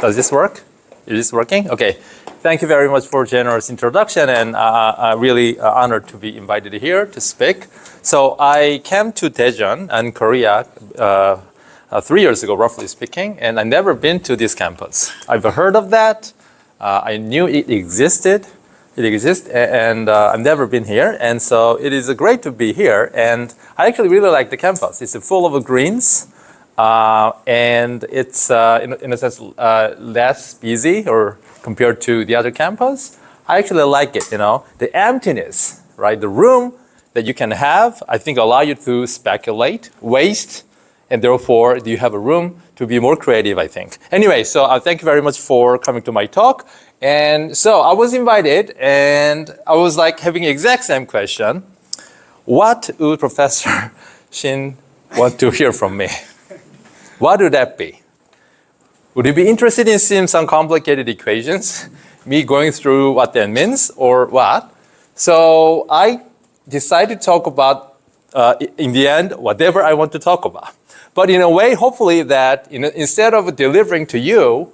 Does this work? Is this working? Okay. Thank you very much for generous introduction, and I'm really honored to be invited here to speak. So I came to Daejeon in Korea 3 years ago, roughly speaking, and I've never been to this campus. I've heard of that. I knew it existed. It exists, and I've never been here, and so it is great to be here. And I actually really like the campus. It's full of greens, and it's in a sense less busy or compared to the other campus. I actually like it. The emptiness, right? The room that you can have, I think, allow you to speculate, waste, and therefore you have a room to be more creative, I think. Anyway, so thank you very much for coming to my talk. And so I was invited, and I was like having the exact same question. What would Professor Shin want to hear from me? What would that be? Would you be interested in seeing some complicated equations? Me going through what that means or what? So I decided to talk about, in the end, whatever I want to talk about. But in a way, hopefully that instead of delivering to you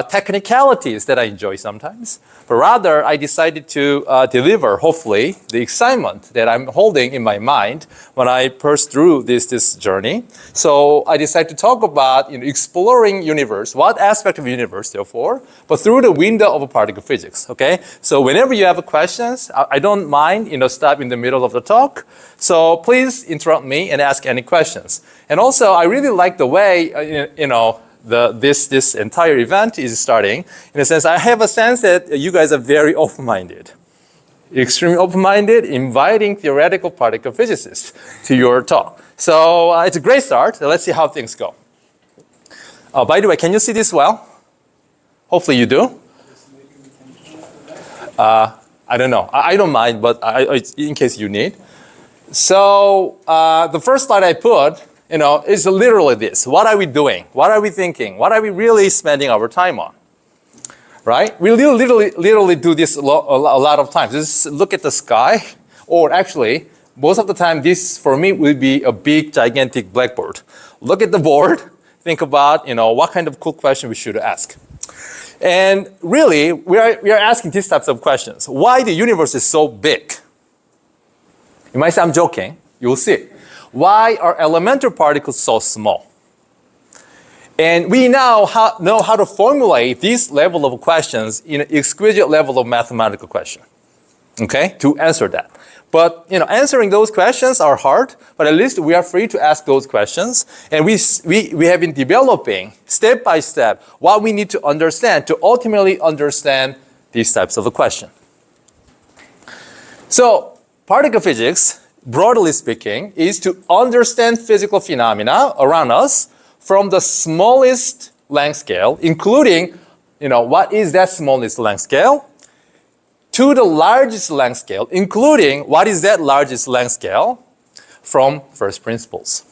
technicalities that I enjoy sometimes, but rather I decided to deliver, hopefully, the excitement that I'm holding in my mind when I pass through this journey. So I decided to talk about exploring universe, what aspect of universe, therefore, but through the window of particle physics. Okay. So whenever you have questions, I don't mind stop in the middle of the talk. So please interrupt me and ask any questions. And also, I really like the way this entire event is starting. In a sense, I have a sense that you guys are very open-minded, extremely open-minded, inviting theoretical particle physicists to your talk. So it's a great start. Let's see how things go. By the way, can you see this well? Hopefully you do. I don't know. I don't mind, but in case you need. So the first slide I put, is literally this. What are we doing? What are we thinking? What are we really spending our time on? Right? We literally do this a lot of times. Just look at the sky, or actually, most of the time, this for me will be a big, gigantic blackboard. Look at the board. Think about, what kind of cool question we should ask. And really, we are asking these types of questions. Why the universe is so big? You might say I'm joking. You will see. Why are elementary particles so small? And we now know how to formulate this level of questions in an exquisite level of mathematical question, okay, to answer that. But answering those questions are hard, but at least we are free to ask those questions. And we have been developing step by step what we need to understand to ultimately understand these types of a question. So particle physics, broadly speaking, is to understand physical phenomena around us from the smallest length scale, including, what is that smallest length scale, to the largest length scale, including what is that largest length scale from first principles.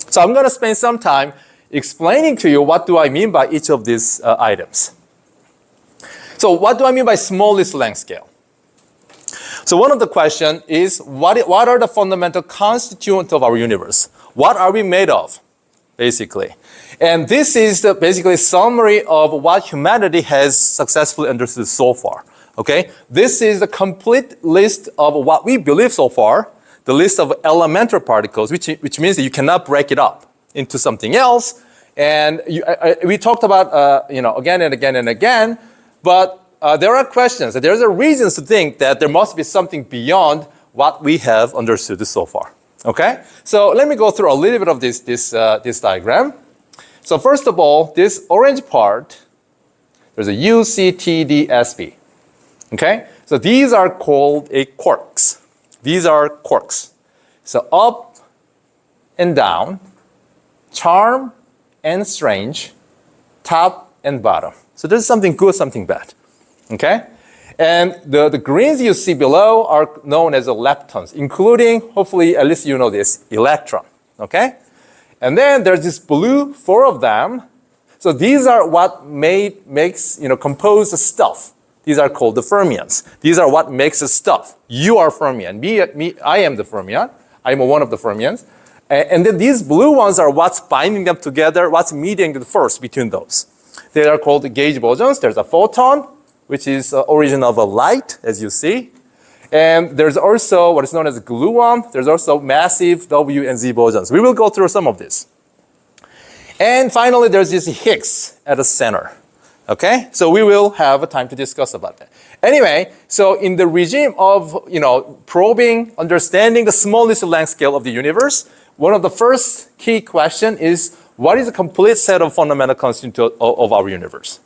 So I'm going to spend some time explaining to you what do I mean by each of these items. So what do I mean by smallest length scale? So one of the questions is, what are the fundamental constituents of our universe? What are we made of, basically? And this is basically a summary of what humanity has successfully understood so far. Okay? This is the complete list of what we believe so far, the list of elementary particles, which means that you cannot break it up into something else. And we talked about, again and again and again, but there are questions, there's a reason to think that there must be something beyond what we have understood so far. Okay? So let me go through a little bit of this diagram. So first of all, this orange part, there's a U, C, T, D, S, B. Okay? So these are called quarks. These are quarks. So up and down, charm and strange, top and bottom. So there's something good, something bad. Okay? And the greens you see below are known as leptons, including, hopefully, at least you know this, electron. Okay? And then there's this blue, 4 of them. So these are what compose the stuff. These are called the fermions. These are what makes the stuff. You are fermion. I am the fermion. I'm one of the fermions. And then these blue ones are what's binding them together, what's mediating the force between those. They are called gauge bosons. There's a photon, which is origin of a light, as you see. And there's also what is known as a gluon. There's also massive W and Z bosons. We will go through some of this. And finally, there's this Higgs at the center. Okay, so we will have a time to discuss about that. Anyway, so in the regime of probing, understanding the smallest length scale of the universe, one of the first key question is what is the complete set of fundamental constituents of our universe?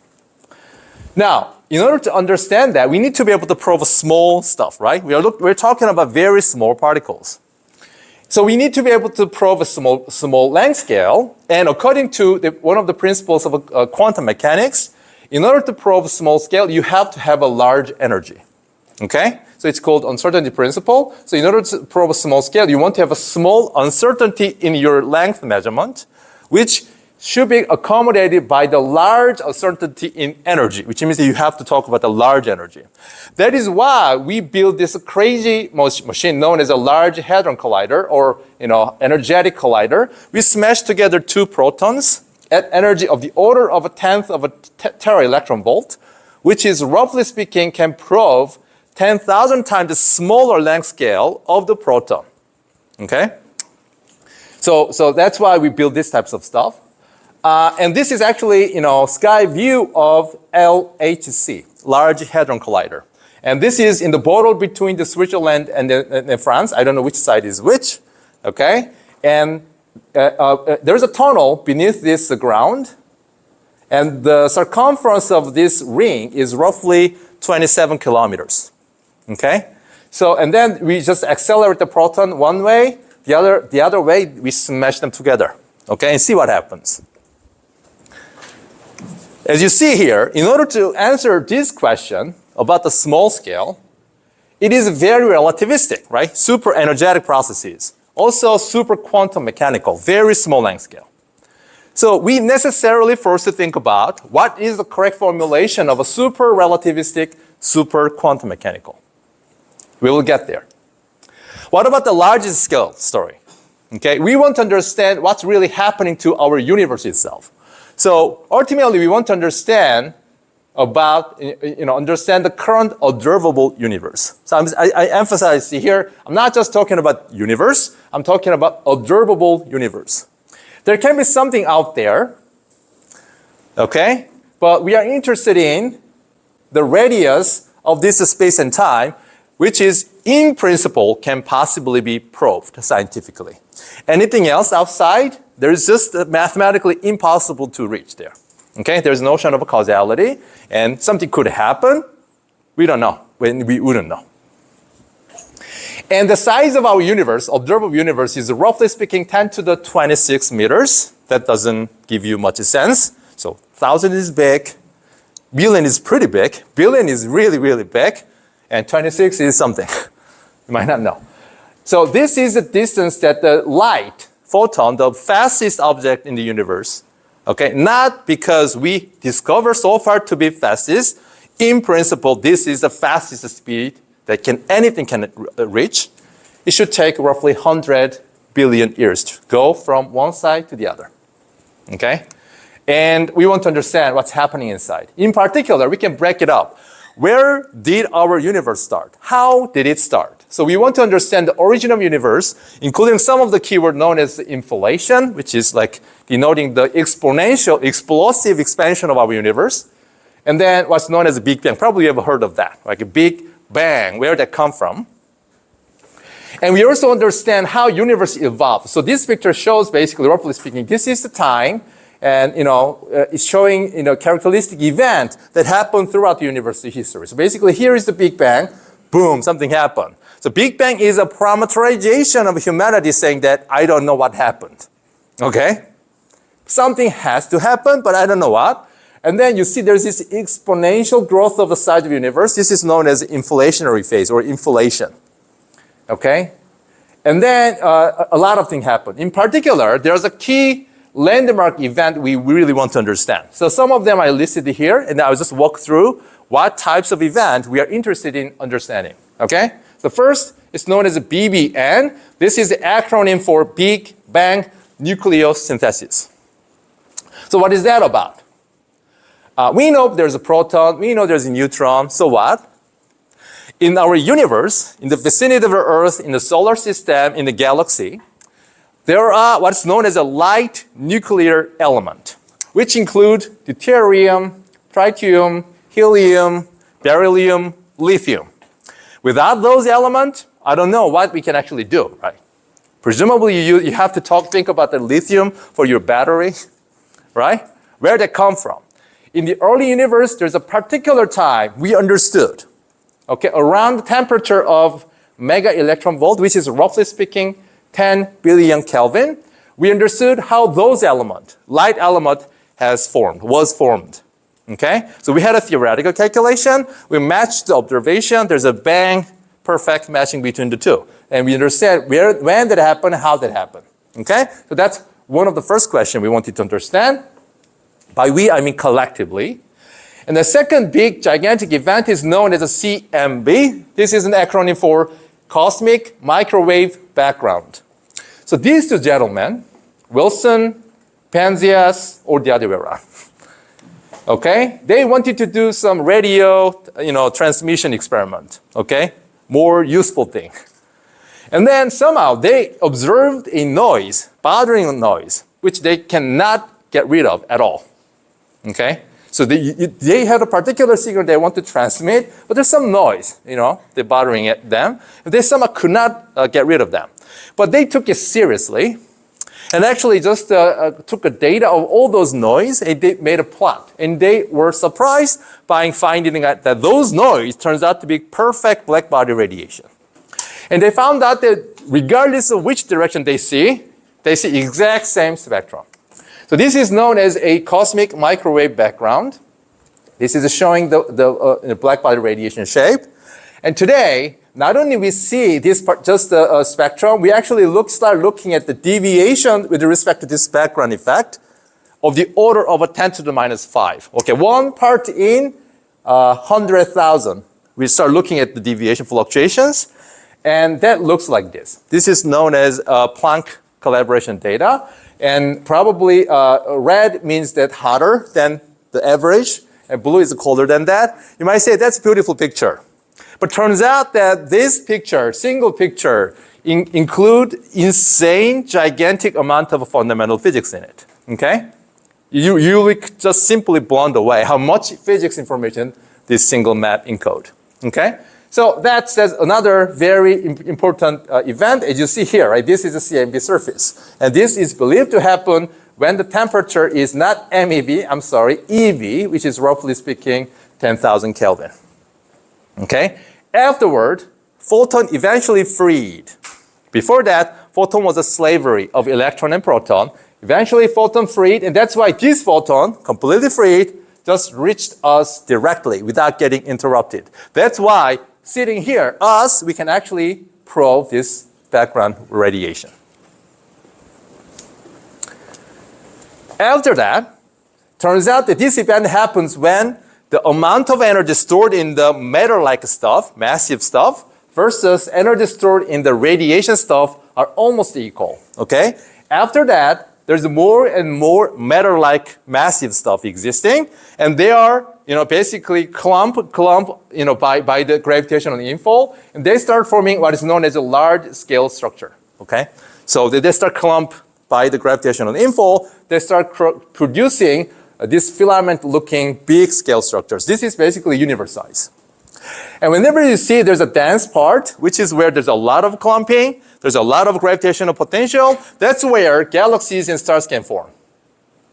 Now, in order to understand that, we need to be able to probe small stuff, right? We're talking about very small particles. So we need to be able to probe a small length scale, and according to one of the principles of quantum mechanics, in order to probe small scale, you have to have a large energy, okay? So it's called uncertainty principle. So in order to probe a small scale, you want to have a small uncertainty in your length measurement, which should be accommodated by the large uncertainty in energy, which means that you have to talk about the large energy. That is why we built this crazy machine known as a Large Hadron Collider, or energetic collider. We smash together two protons at energy of the order of a tenth of a tera electron volt, which is roughly speaking can probe 10,000 times the smaller length scale of the proton. Okay? So that's why we build these types of stuff. And this is actually, sky view of LHC, Large Hadron Collider. And this is in the border between the Switzerland and France. I don't know which side is which. Okay? And there's a tunnel beneath this ground, and the circumference of this ring is roughly 27 kilometers. Okay? So, and then we just accelerate the proton one way, the other way, we smash them together. Okay? And see what happens. As you see here, in order to answer this question about the small scale, it is very relativistic, right? Super energetic processes. Also super quantum mechanical, very small length scale. So we necessarily first to think about what is the correct formulation of a super relativistic, super quantum mechanical. We will get there. What about the largest scale story? Okay, we want to understand what's really happening to our universe itself. So ultimately, we want to understand understand the current observable universe. So I emphasize here, I'm not just talking about universe, I'm talking about observable universe. There can be something out there, okay? But we are interested in the radius of this space and time, which is, in principle, can possibly be proved scientifically. Anything else outside, there is just mathematically impossible to reach there. Okay, there's no notion of a causality, and something could happen. We don't know. We wouldn't know. And the size of our universe, observable universe, is roughly speaking 10 to the 26 meters. That doesn't give you much sense. So 1,000 is big, million is pretty big, billion is really, really big, and 26 is something. You might not know. So this is the distance that the light, photon, the fastest object in the universe, okay, not because we discover so far to be fastest. In principle, this is the fastest speed that anything can reach. It should take roughly 100 billion years to go from one side to the other. Okay? And we want to understand what's happening inside. In particular, we can break it up. Where did our universe start? How did it start? So we want to understand the origin of the universe, including some of the keywords known as inflation, which is like denoting the exponential, explosive expansion of our universe. And then what's known as a Big Bang. Probably you have heard of that, like a Big Bang, where that come from. And we also understand how universe evolved. So this picture shows basically, roughly speaking, this is the time, and it's showing characteristic event that happened throughout the universe history. So basically, here is the Big Bang. Boom, something happened. So Big Bang is a parameterization of humanity saying that I don't know what happened. Okay? Something has to happen, but I don't know what. And then you see there's this exponential growth of the size of the universe. This is known as inflationary phase or inflation. Okay? And then a lot of things happen. In particular, there's a key landmark event we really want to understand. So some of them I listed here, and I'll just walk through what types of event we are interested in understanding. Okay? The first is known as BBN. This is the acronym for Big Bang Nucleosynthesis. So what is that about? We know there's a proton, we know there's a neutron, so what? In our universe, in the vicinity of Earth, in the solar system, in the galaxy, there are what's known as a light nuclear element, which include deuterium, tritium, helium, beryllium, lithium. Without those elements, I don't know what we can actually do, right? Presumably you have to think about the lithium for your battery, right? Where did that come from? In the early universe, there's a particular time we understood, okay, around the temperature of mega electron volt, which is roughly speaking 10 billion Kelvin, we understood how those element, light element was formed. Okay? So we had a theoretical calculation, we matched the observation, there's a bang, perfect matching between the two. And we understand when that happened, how that happened. Okay? So that's one of the first questions we wanted to understand. By we, I mean collectively. And the second big gigantic event is known as a CMB. This is an acronym for Cosmic Microwave Background. So these two gentlemen, Wilson, Penzias, or the other way around, okay? They wanted to do some radio, transmission experiment, okay? More useful thing. And then somehow they observed a noise, bothering noise, which they cannot get rid of at all, okay? So they have a particular signal they want to transmit, but there's some noise, they're bothering them. They somehow could not get rid of them. But they took it seriously and actually just took a data of all those noise and they made a plot. And they were surprised by finding that those noise turns out to be perfect black body radiation. And they found out that regardless of which direction they see exact same spectrum. So this is known as a cosmic microwave background. This is showing the black body radiation shape. And today, not only we see this part, just the spectrum, we actually start looking at the deviation with respect to this background effect of the order of a 10 to the minus 5. Okay, 1 part in 100,000. We start looking at the deviation fluctuations, and that looks like this. This is known as Planck collaboration data, and probably red means that hotter than the average, and blue is colder than that. You might say that's a beautiful picture. But turns out that this picture, single picture, include insane, gigantic amount of fundamental physics in it, okay? You will just simply blown away how much physics information this single map encode, okay? So that's another very important event, as you see here, right? This is a CMB surface. And this is believed to happen when the temperature is not MEV, EV, which is roughly speaking 10,000 Kelvin, okay? Afterward, photon eventually freed. Before that, photon was a slavery of electron and proton. Eventually, photon freed, and that's why this photon, completely freed, just reached us directly without getting interrupted. That's why, sitting here, we can actually probe this background radiation. After that, turns out that this event happens when the amount of energy stored in the matter-like stuff, massive stuff, versus energy stored in the radiation stuff are almost equal, okay? After that, there's more and more matter-like massive stuff existing, and they are, basically clump, by the gravitational inflow, and they start forming what is known as a large-scale structure, okay? So they start clump by the gravitational inflow, they start producing these filament-looking big-scale structures. This is basically universe size. And whenever you see there's a dense part, which is where there's a lot of clumping, there's a lot of gravitational potential, that's where galaxies and stars can form.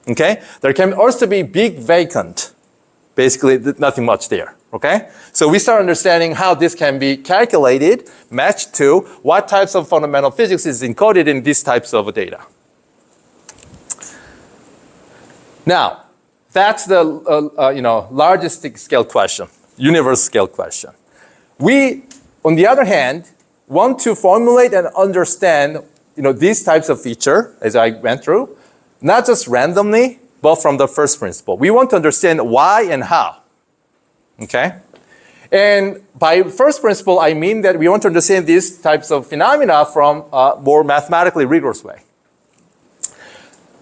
Okay? There can also be big vacant. Basically, nothing much there. Okay? So we start understanding how this can be calculated, matched to what types of fundamental physics is encoded in these types of data. Now, that's the largest scale question, universe scale question. We, on the other hand, want to formulate and understand these types of feature, as I went through, not just randomly, but from the first principle. We want to understand why and how, okay? And by first principle, I mean that we want to understand these types of phenomena from a more mathematically rigorous way.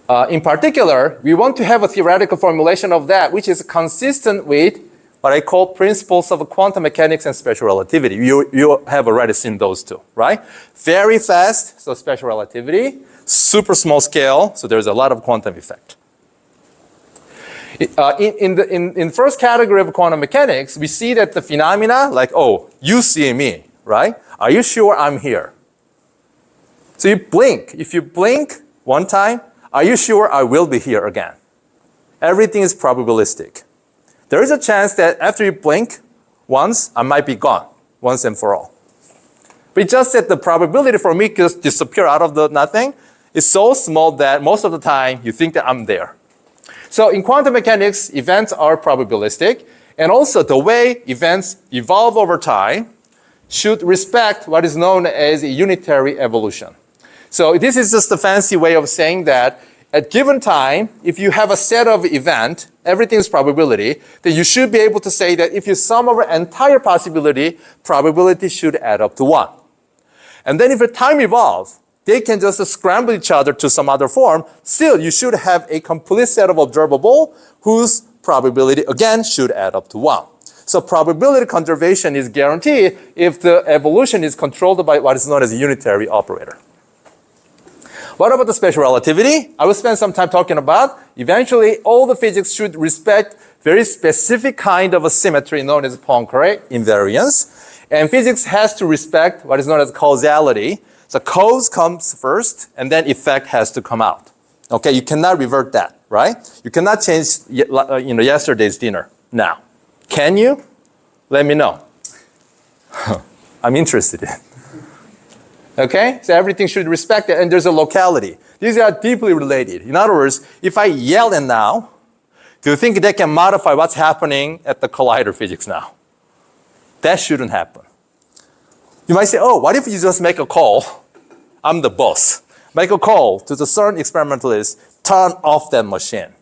In particular, we want to have a theoretical formulation of that which is consistent with what I call principles of quantum mechanics and special relativity. You have already seen those two, right? Very fast, so special relativity. Super small scale, so there's a lot of quantum effect. In first category of quantum mechanics, we see that the phenomena like, oh, you see me, right? Are you sure I'm here? So you blink. If you blink one time, are you sure I will be here again? Everything is probabilistic. There is a chance that after you blink once, I might be gone once and for all. But it's just that the probability for me to disappear out of the nothing is so small that most of the time you think that I'm there. So in quantum mechanics, events are probabilistic, and also the way events evolve over time should respect what is known as a unitary evolution. So this is just a fancy way of saying that at given time, if you have a set of event, everything is probability, then you should be able to say that if you sum over entire possibility, probability should add up to 1. And then if the time evolves, they can just scramble each other to some other form. Still, you should have a complete set of observable whose probability, again, should add up to 1. So probability conservation is guaranteed if the evolution is controlled by what is known as a unitary operator. What about the special relativity? I will spend some time talking about. Eventually, all the physics should respect very specific kind of a symmetry known as Poincare invariance. And physics has to respect what is known as causality. So cause comes first, and then effect has to come out. Okay, you cannot revert that, right? You cannot change yesterday's dinner now. Can you? Let me know. I'm interested in. Okay, so everything should respect it, and there's a locality. These are deeply related. In other words, if I yell it now, do you think that can modify what's happening at the collider physics now? That shouldn't happen. You might say, oh, what if you just make a call? I'm the boss. Make a call to the CERN experimentalist, turn off that machine.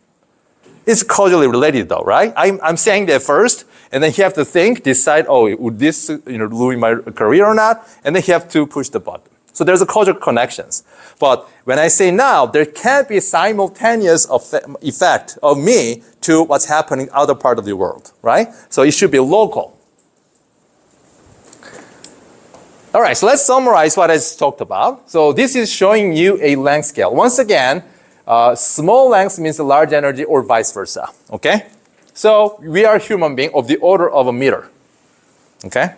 It's causally related though, right? I'm saying that first, and then you have to think, decide, oh, would this ruin my career or not? And then you have to push the button. So there's a causal connections. But when I say now, there can't be simultaneous effect of me to what's happening other part of the world, right? So it should be local. All right, so let's summarize what I just talked about. So this is showing you a length scale. Once again, small length means a large energy or vice versa, okay? So we are human beings of the order of a meter, okay?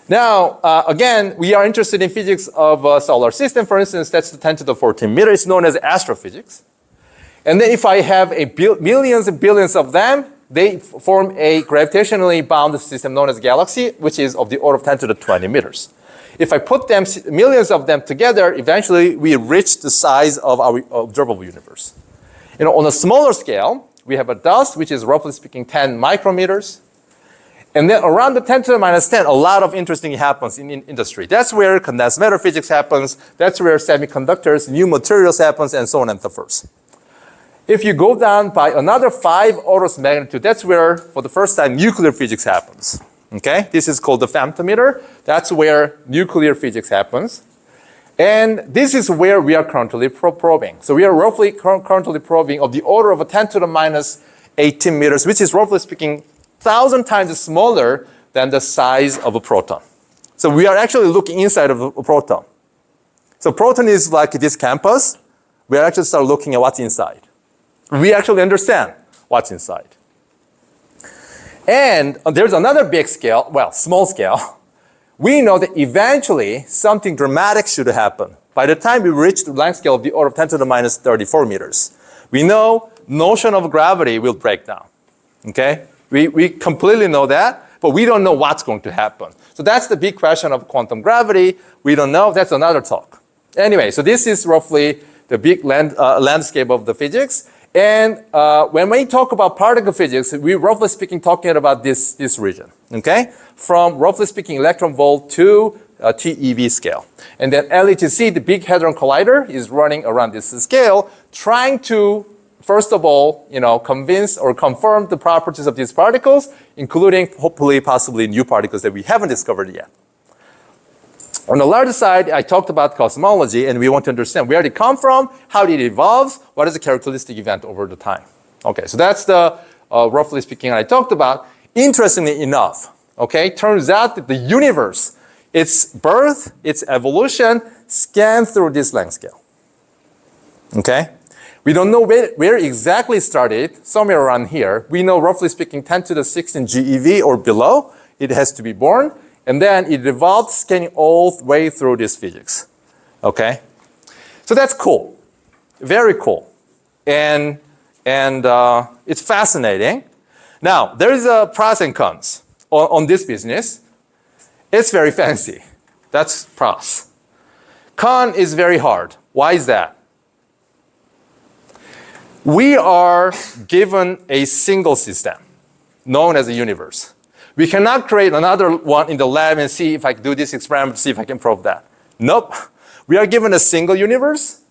Now, again, we are interested in physics of a solar system. For instance, that's the 10 to the 14 meter. It's known as astrophysics. And then if I have millions and billions of them, they form a gravitationally bound system known as galaxy, which is of the order of 10 to the 20 meters. If I put them, millions of them together, eventually we reach the size of our observable universe. On a smaller scale, we have a dust, which is roughly speaking 10 micrometers. And then around the 10 to the minus 10, a lot of interesting happens in industry. That's where condensed matter physics happens. That's where semiconductors, new materials happens, and so on and so forth. If you go down by another 5 orders of magnitude, that's where, for the first time, nuclear physics happens. Okay? This is called the femtometer. That's where nuclear physics happens. And this is where we are currently probing. So we are roughly currently probing of the order of a 10 to the minus 18 meters, which is roughly speaking 1,000 times smaller than the size of a proton. So we are actually looking inside of a proton. So proton is like this campus. We actually start looking at what's inside. We actually understand what's inside. And there's another big scale, well, small scale. We know that eventually something dramatic should happen. By the time we reach the length scale of the order of 10 to the minus 34 meters, we know notion of gravity will break down. Okay? We completely know that, but we don't know what's going to happen. So that's the big question of quantum gravity. We don't know. That's another talk. Anyway, so this is roughly the big landscape of the physics. And when we talk about particle physics, we're roughly speaking talking about this region, okay? From roughly speaking electron volt to TeV scale. And then LHC, the Big Hadron Collider, is running around this scale, trying to, first of all, convince or confirm the properties of these particles, including hopefully, possibly new particles that we haven't discovered yet. On the larger side, I talked about cosmology, and we want to understand where did it come from, how did it evolve, what is the characteristic event over the time. Okay, so that's the, roughly speaking, I talked about. Interestingly enough, okay, turns out that the universe, its birth, its evolution, scanned through this length scale. Okay? We don't know where exactly it started, somewhere around here. We know, roughly speaking, 10 to the 16 GeV or below, it has to be born. And then it evolved, scanning all the way through this physics. Okay? So that's cool. Very cool. And it's fascinating. Now, there is a pros and cons on this business. It's very fancy. That's pros. Con is very hard. Why is that? We are given a single system known as a universe. We cannot create another one in the lab and see if I can do this experiment, see if I can prove that. Nope. We are given a single universe,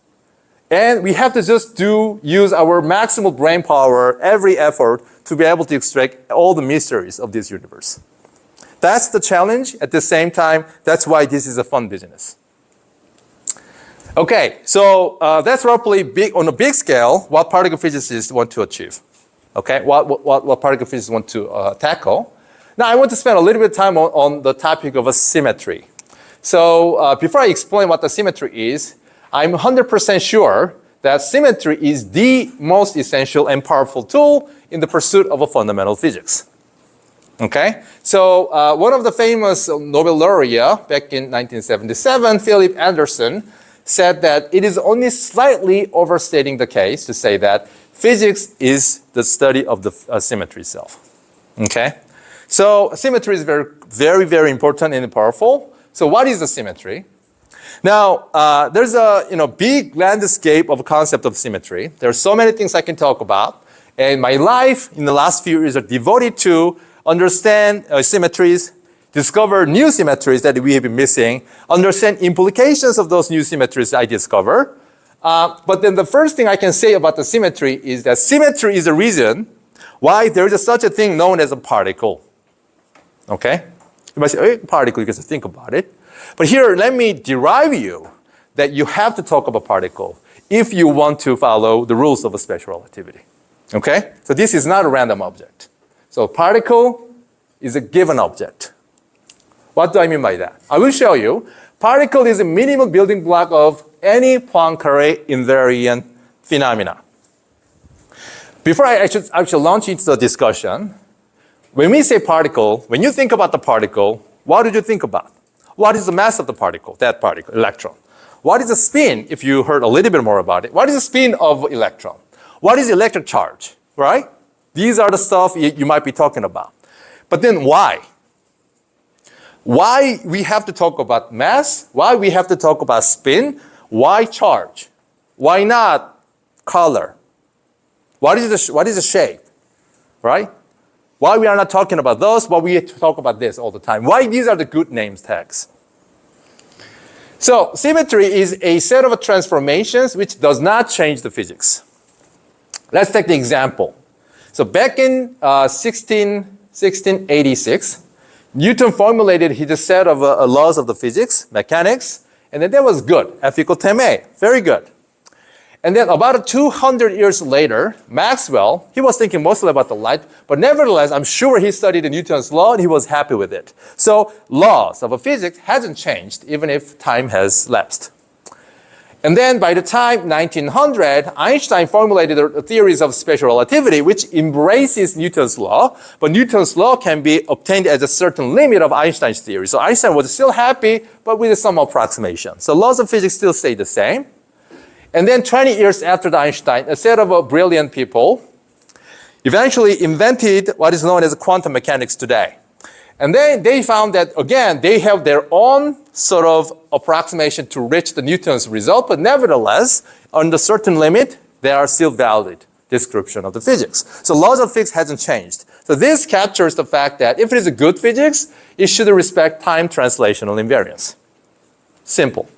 and we have to just use our maximal brain power, every effort, to be able to extract all the mysteries of this universe. That's the challenge. At the same time, that's why this is a fun business. Okay, so that's roughly big, on a big scale, what particle physicists want to achieve. Okay, what particle physicists want to tackle. Now, I want to spend a little bit of time on the topic of a symmetry. So before I explain what the symmetry is, I'm 100% sure that symmetry is the most essential and powerful tool in the pursuit of a fundamental physics. Okay? So one of the famous Nobel laureate back in 1977, Philip Anderson, said that it is only slightly overstating the case to say that physics is the study of the symmetry itself. Okay? So symmetry is very, very important and powerful. So what is the symmetry? Now, there's a big landscape of concept of symmetry. There are so many things I can talk about. And my life in the last few years are devoted to understand symmetries, discover new symmetries that we have been missing, understand implications of those new symmetries I discover. But then the first thing I can say about the symmetry is that symmetry is the reason why there is such a thing known as a particle. Okay? You might say, oh, particle, you can think about it. But here, let me derive you that you have to talk about particle if you want to follow the rules of a special relativity. Okay? So this is not a random object. So particle is a given object. What do I mean by that? I will show you. Particle is a minimum building block of any Poincare invariant phenomena. Before I actually launch into the discussion, when we say particle, when you think about the particle, what did you think about? What is the mass of the particle, that particle, electron? What is the spin, if you heard a little bit more about it? What is the spin of electron? What is electric charge, right? These are the stuff you might be talking about. But then why? Why we have to talk about mass? Why we have to talk about spin? Why charge? Why not color? What is the shape, right? Why we are not talking about those? Why we talk about this all the time? Why these are the good names tags? So symmetry is a set of transformations which does not change the physics. Let's take the example. So back in 1686, Newton formulated his set of laws of the physics, mechanics, and then that was good. F equal to ma, very good. And then about 200 years later, Maxwell, he was thinking mostly about the light, but nevertheless, I'm sure he studied Newton's law and he was happy with it. So laws of physics hasn't changed, even if time has lapsed. And then by the time 1900, Einstein formulated the theories of special relativity, which embraces Newton's law, but Newton's law can be obtained as a certain limit of Einstein's theory. So Einstein was still happy, but with some approximation. So laws of physics still stay the same. And then 20 years after Einstein, a set of brilliant people eventually invented what is known as quantum mechanics today. And then they found that, again, they have their own sort of approximation to reach the Newton's result, but nevertheless, under certain limit, they are still valid description of the physics. So laws of physics hasn't changed. So this captures the fact that if it is a good physics, it should respect time translational invariance. Simple.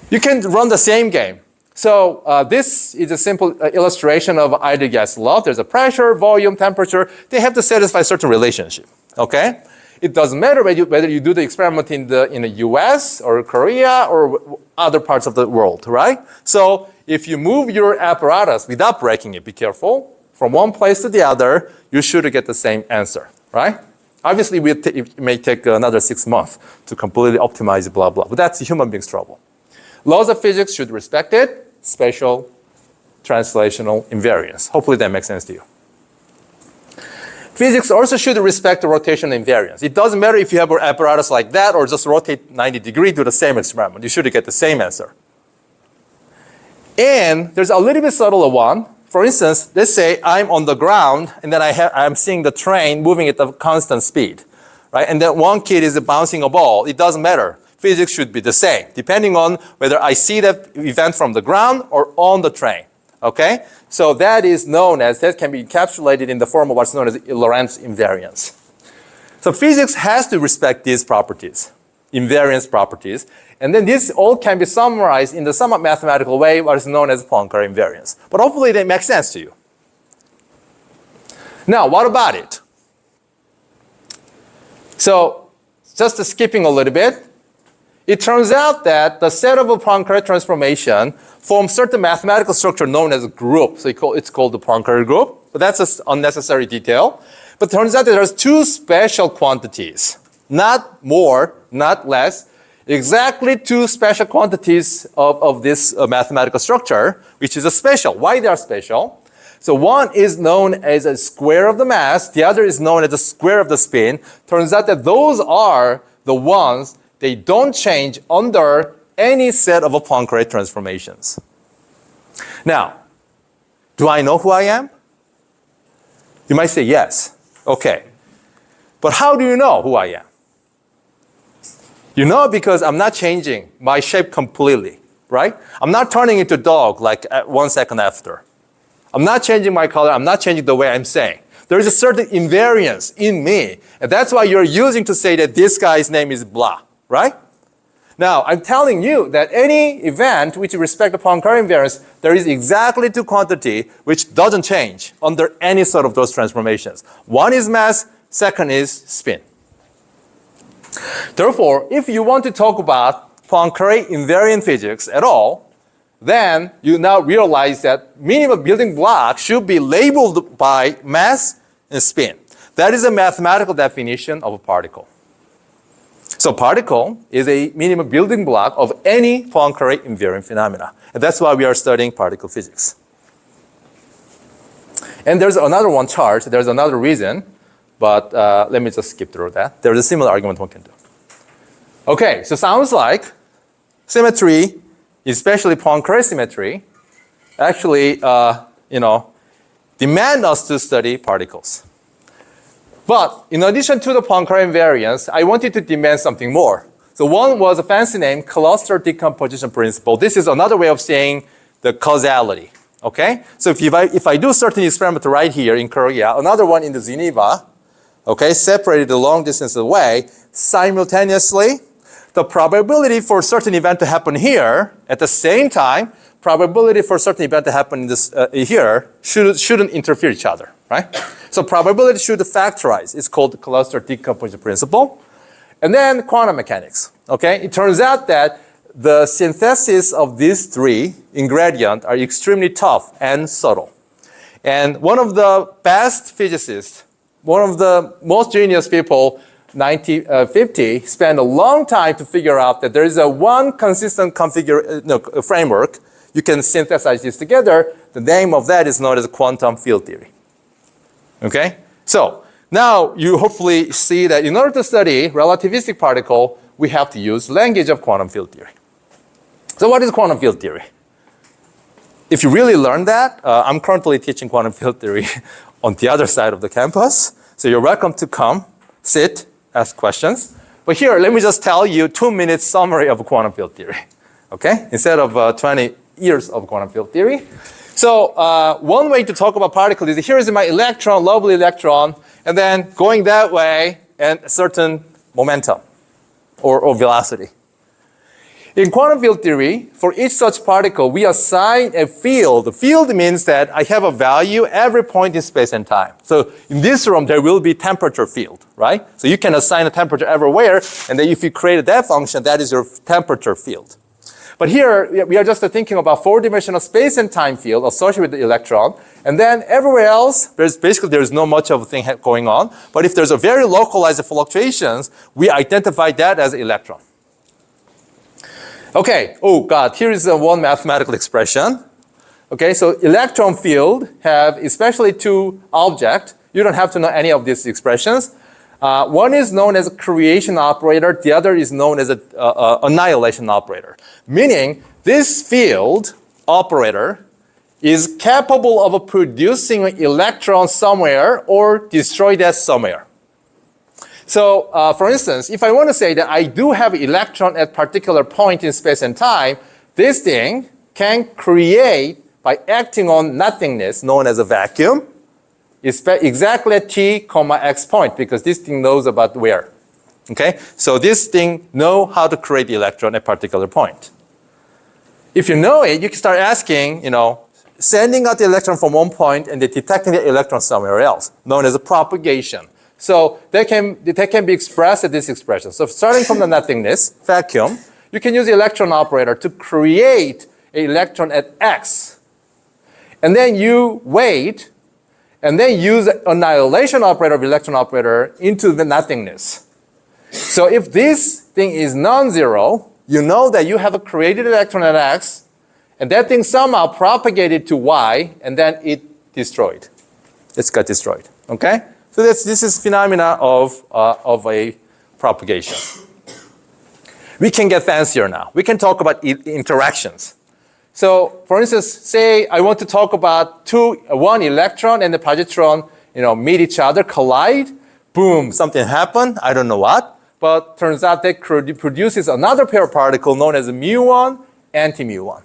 You can run the same game. So this is a simple illustration of ideal gas law. There's a pressure, volume, temperature. They have to satisfy a certain relationship. Okay? It doesn't matter whether you do the experiment in the US or Korea or other parts of the world, right? So if you move your apparatus without breaking it, be careful, from one place to the other, you should get the same answer, right? Obviously, it may take another 6 months to completely optimize blah, blah, but that's the human being's trouble. Laws of physics should respect it, spatial, translational invariance. Hopefully that makes sense to you. Physics also should respect the rotation invariance. It doesn't matter if you have an apparatus like that or just rotate 90 degrees, do the same experiment. You should get the same answer. And there's a little bit subtler one. For instance, let's say I'm on the ground and then I'm seeing the train moving at a constant speed, right? And then one kid is bouncing a ball. It doesn't matter. Physics should be the same, depending on whether I see that event from the ground or on the train, okay? So that can be encapsulated in the form of what's known as Lorentz invariance. So physics has to respect these properties, invariance properties. And then this all can be summarized in the somewhat mathematical way, what is known as Poincare invariance. But hopefully they make sense to you. Now, what about it? So, just skipping a little bit, it turns out that the set of a Poincare transformation forms certain mathematical structure known as a group. So it's called the Poincare group. But that's an unnecessary detail. But it turns out that there's two special quantities. Not more, not less. Exactly two special quantities of this mathematical structure, which is a special. Why they are special? So one is known as a square of the mass. The other is known as the square of the spin. Turns out that those are the ones, they don't change under any set of Poincare transformations. Now, do I know who I am? You might say yes. Okay. But how do you know who I am? You know because I'm not changing my shape completely, right? I'm not turning into a dog like 1 second after. I'm not changing my color. I'm not changing the way I'm saying. There is a certain invariance in me. And that's why you're using to say that this guy's name is blah, right? Now, I'm telling you that any event which respects the Poincare invariance, there is exactly two quantity which doesn't change under any sort of those transformations. One is mass, second is spin. Therefore, if you want to talk about Poincare invariant physics at all, then you now realize that minimum building block should be labeled by mass and spin. That is a mathematical definition of a particle. So particle is a minimum building block of any Poincare invariant phenomena. And that's why we are studying particle physics. And there's another one chart. There's another reason. But let me just skip through that. There's a similar argument one can do. Okay, so sounds like symmetry, especially Poincare symmetry, actually, demand us to study particles. But in addition to the Poincare invariance, I wanted to demand something more. So one was a fancy name, cluster decomposition principle. This is another way of saying the causality. Okay, so if I do certain experiment right here in Korea, another one in the Geneva, okay, separated a long distance away, simultaneously, the probability for a certain event to happen here at the same time, probability for a certain event to happen in this, here shouldn't interfere each other, right? So probability should factorize. It's called the cluster decomposition principle. And then quantum mechanics, okay? It turns out that the synthesis of these three ingredients are extremely tough and subtle. And one of the best physicists, one of the most genius people, 1950, spent a long time to figure out that there is a one consistent framework. You can synthesize this together. The name of that is known as quantum field theory. Okay? So now you hopefully see that in order to study relativistic particle, we have to use language of quantum field theory. So what is quantum field theory? If you really learn that, I'm currently teaching quantum field theory on the other side of the campus. So you're welcome to come, sit, ask questions. But here, let me just tell you 2-minute summary of quantum field theory. Okay? Instead of 20 years of quantum field theory. So one way to talk about particles is here is my electron, lovely electron, and then going that way and a certain momentum or velocity. In quantum field theory, for each such particle, we assign a field. The field means that I have a value every point in space and time. So in this room, there will be temperature field, right? So you can assign a temperature everywhere, and then if you create that function, that is your temperature field. But here, we are just thinking about four-dimensional space and time field associated with the electron. And then everywhere else, there's no much of a thing going on. But if there's a very localized fluctuations, we identify that as electron. Okay, oh God, here is one mathematical expression. Okay, so electron field have especially two objects. You don't have to know any of these expressions. One is known as a creation operator. The other is known as an annihilation operator. Meaning, this field operator is capable of producing an electron somewhere or destroy that somewhere. So, for instance, if I want to say that I do have an electron at a particular point in space and time, this thing can create, by acting on nothingness, known as a vacuum, exactly at t, x point, because this thing knows about where. Okay? So this thing knows how to create the electron at a particular point. If you know it, you can start asking, sending out the electron from one point and then detecting the electron somewhere else, known as a propagation. So that can be expressed at this expression. So starting from the nothingness, vacuum, you can use the electron operator to create an electron at x. And then you wait, and then use the annihilation operator of electron operator into the nothingness. So if this thing is non-zero, you know that you have a created electron at x, and that thing somehow propagated to y, and then it destroyed. It's got destroyed, okay? So this is phenomena of a propagation. We can get fancier now. We can talk about interactions. So, for instance, say I want to talk about one electron and the positron, meet each other, collide. Boom, something happened. I don't know what, but turns out that produces another pair of particles known as mu1, anti-mu1.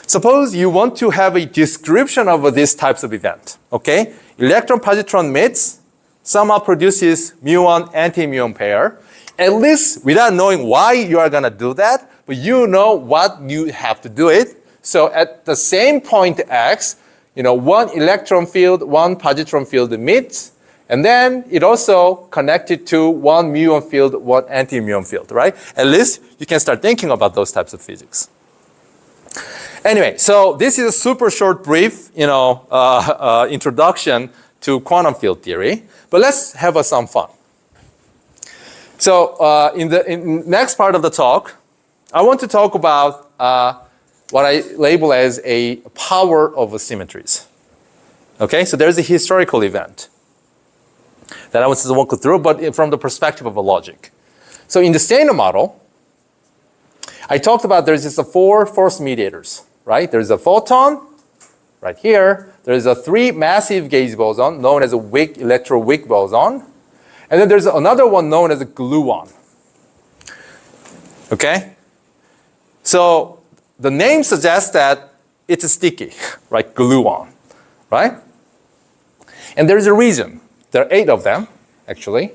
Suppose you want to have a description of these types of event. Okay, electron-positron meets, somehow produces mu1, anti-mu1 pair. At least without knowing why you are going to do that, but you know what you have to do it. So at the same point x, one electron field, one positron field meets, and then it also connected to one muon field, one anti-muon field, right? At least you can start thinking about those types of physics. Anyway, so this is a super short, brief, introduction to quantum field theory. But let's have some fun. So in the next part of the talk, I want to talk about what I label as a power of symmetries. Okay, so there's a historical event that I want to walk you through, but from the perspective of a logic. So in the Steiner model, I talked about there's just four force mediators, right? There's a photon right here. There's a three massive gauge boson known as a electroweak boson. And then there's another one known as a gluon. Okay? So the name suggests that it's sticky, right? Gluon, right? And there's a reason. There are 8 of them, actually.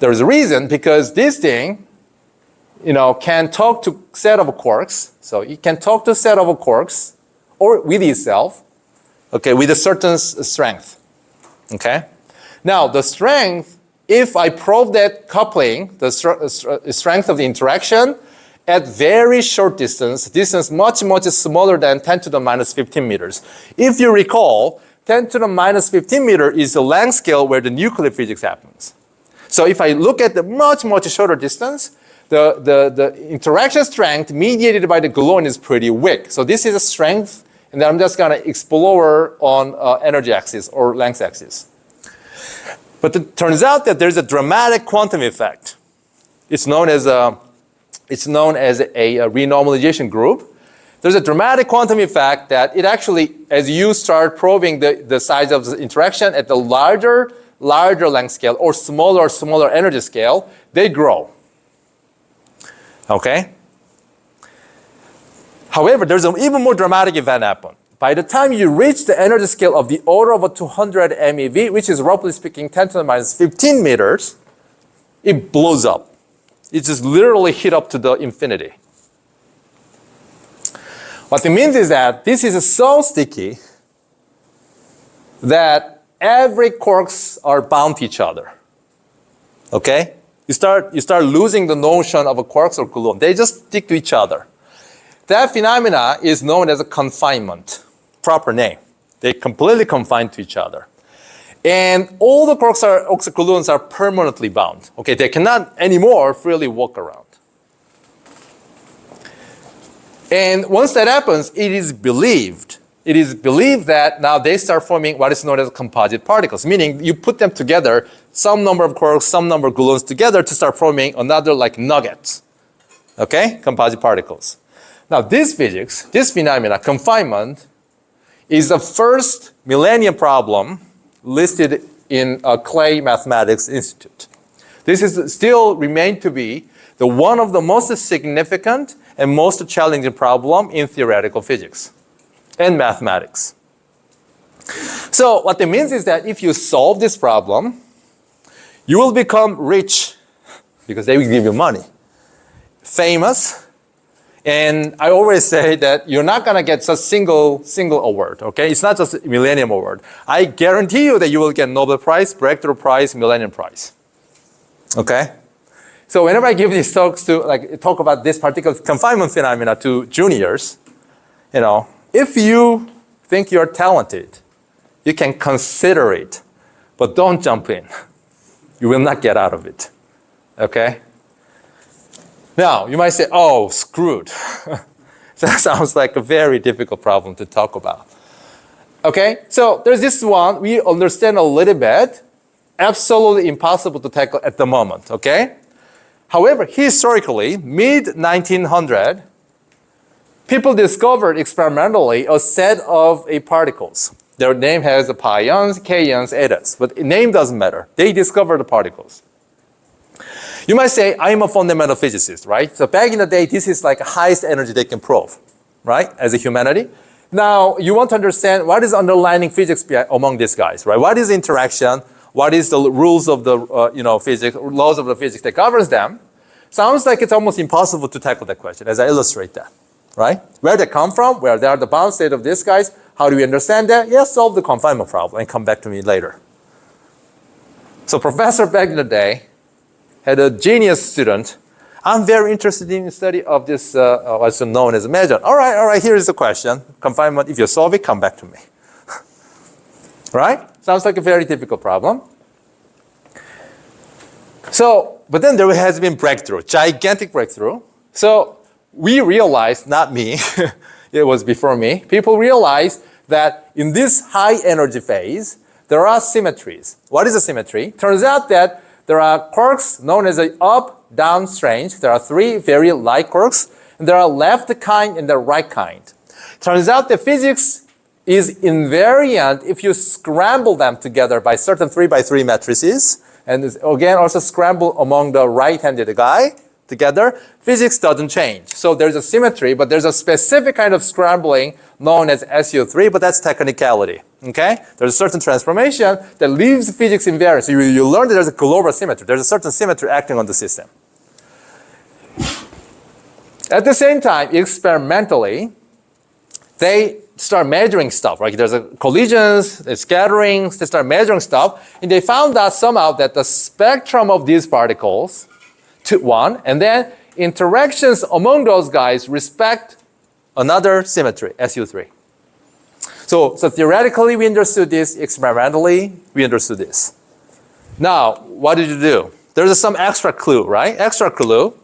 There's a reason because this thing, can talk to a set of quarks. So it can talk to a set of quarks or with itself, okay, with a certain strength, okay? Now, the strength, if I probe that coupling, the strength of the interaction at very short distance much, much smaller than 10 to the minus 15 meters. If you recall, 10 to the minus 15 meter is the length scale where the nuclear physics happens. So if I look at the much, much shorter distance, the interaction strength mediated by the gluon is pretty weak. So this is a strength, and then I'm just going to explore on energy axis or length axis. But it turns out that there's a dramatic quantum effect. It's known as a renormalization group. There's a dramatic quantum effect that it actually, as you start probing the size of the interaction at the larger length scale or smaller energy scale, they grow. Okay? However, there's an even more dramatic event happen. By the time you reach the energy scale of the order of 200 MeV, which is roughly speaking 10 to the minus 15 meters, it blows up. It just literally hit up to the infinity. What it means is that this is so sticky that every quarks are bound to each other. Okay? You start losing the notion of a quarks or gluon. They just stick to each other. That phenomena is known as a confinement, proper name. They completely confine to each other. And all the quarks or gluons are permanently bound. Okay, they cannot anymore freely walk around. And once that happens, it is believed that now they start forming what is known as composite particles, meaning you put them together, some number of quarks, some number of gluons together to start forming another like nuggets. Okay, composite particles. Now this physics, this phenomena, confinement, is the first millennium problem listed in Clay Mathematics Institute. This is still remained to be the one of the most significant and most challenging problem in theoretical physics and mathematics. So what it means is that if you solve this problem, you will become rich because they will give you money, famous, and I always say that you're not going to get a single award, okay? It's not just a Millennium Award. I guarantee you that you will get Nobel Prize, Breakthrough Prize, Millennium Prize, okay? So whenever I give these talks to talk about this particular confinement phenomena to juniors, if you think you're talented, you can consider it, but don't jump in. You will not get out of it, okay? Now, you might say, oh, screwed. That sounds like a very difficult problem to talk about. Okay, so there's this one, we understand a little bit, absolutely impossible to tackle at the moment, okay? However, historically, mid-1900, people discovered experimentally a set of particles. Their name has pions, kaons, etas, but the name doesn't matter. They discovered the particles. You might say, I'm a fundamental physicist, right? So back in the day, this is like the highest energy they can prove, right? As a humanity. Now, you want to understand what is underlying physics among these guys, right? What is interaction? What is the rules of the, physics, laws of the physics that governs them? Sounds like it's almost impossible to tackle that question as I illustrate that, right? Where they come from, where they are the bound state of these guys, how do we understand that? Yes, solve the confinement problem and come back to me later. So professor back in the day had a genius student. I'm very interested in the study of this, what's known as a measure. All right, here's the question. Confinement, if you solve it, come back to me. Right? Sounds like a very difficult problem. So, but then there has been breakthrough, gigantic breakthrough. So we realized, not me, it was before me, people realized that in this high energy phase, there are symmetries. What is a symmetry? Turns out that there are quarks known as the up-down strange. There are three very light quarks, and there are left kind and the right kind. Turns out that physics is invariant if you scramble them together by certain 3x3 matrices, and again also scramble among the right-handed guy together, physics doesn't change. So there's a symmetry, but there's a specific kind of scrambling known as SU3, but that's technicality. Okay? There's a certain transformation that leaves physics invariant. So you learn that there's a global symmetry. There's a certain symmetry acting on the system. At the same time, experimentally, they start measuring stuff, right? There's collisions, there's scatterings, they start measuring stuff, and they found out somehow that the spectrum of these particles, one, and then interactions among those guys respect another symmetry, SU3. So theoretically, we understood this. Experimentally, we understood this. Now, what did you do? There's some extra clue, right? Extra clue.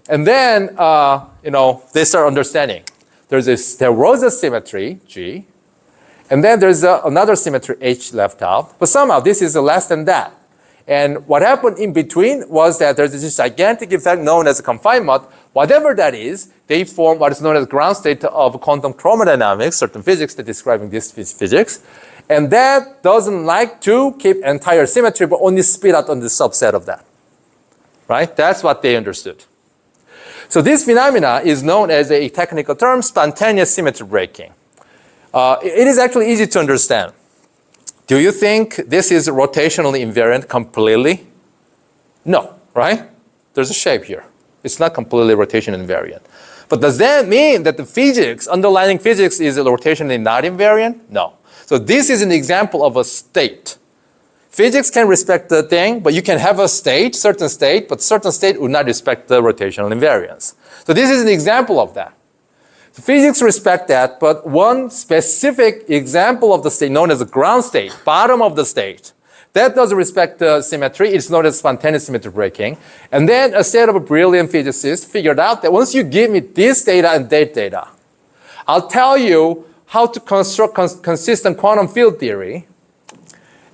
And then, they start understanding. There was a symmetry, G, and then there's another symmetry, H, left out. But somehow, this is less than that. And what happened in between was that there's this gigantic effect known as a confinement. Whatever that is, they form what is known as ground state of quantum chromodynamics, certain physics that describing this physics. And that doesn't like to keep entire symmetry, but only spit out on the subset of that. Right? That's what they understood. So this phenomena is known as a technical term, spontaneous symmetry breaking. It is actually easy to understand. Do you think this is rotationally invariant completely? No, right? There's a shape here. It's not completely rotation invariant. But does that mean that the physics, underlying physics, is rotationally not invariant? No. So this is an example of a state. Physics can respect the thing, but you can have a state, certain state, but certain state would not respect the rotational invariance. So this is an example of that. So physics respect that, but one specific example of the state known as the ground state, bottom of the state, that doesn't respect the symmetry. It's known as spontaneous symmetry breaking. And then a set of brilliant physicists figured out that once you give me this data and that data, I'll tell you how to construct consistent quantum field theory,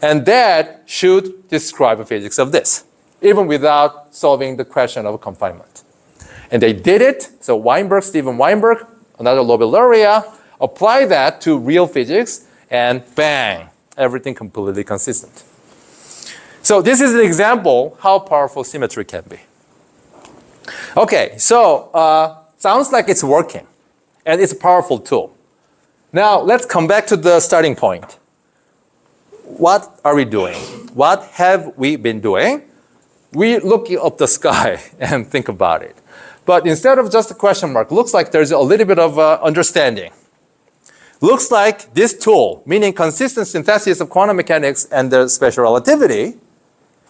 and that should describe the physics of this, even without solving the question of confinement. And they did it. So Stephen Weinberg, another Nobel laureate, applied that to real physics, and bang, everything completely consistent. So this is an example how powerful symmetry can be. Okay, so sounds like it's working, and it's a powerful tool. Now let's come back to the starting point. What are we doing? What have we been doing? We look up the sky and think about it. But instead of just a question mark, looks like there's a little bit of understanding. Looks like this tool, meaning consistent synthesis of quantum mechanics and the special relativity,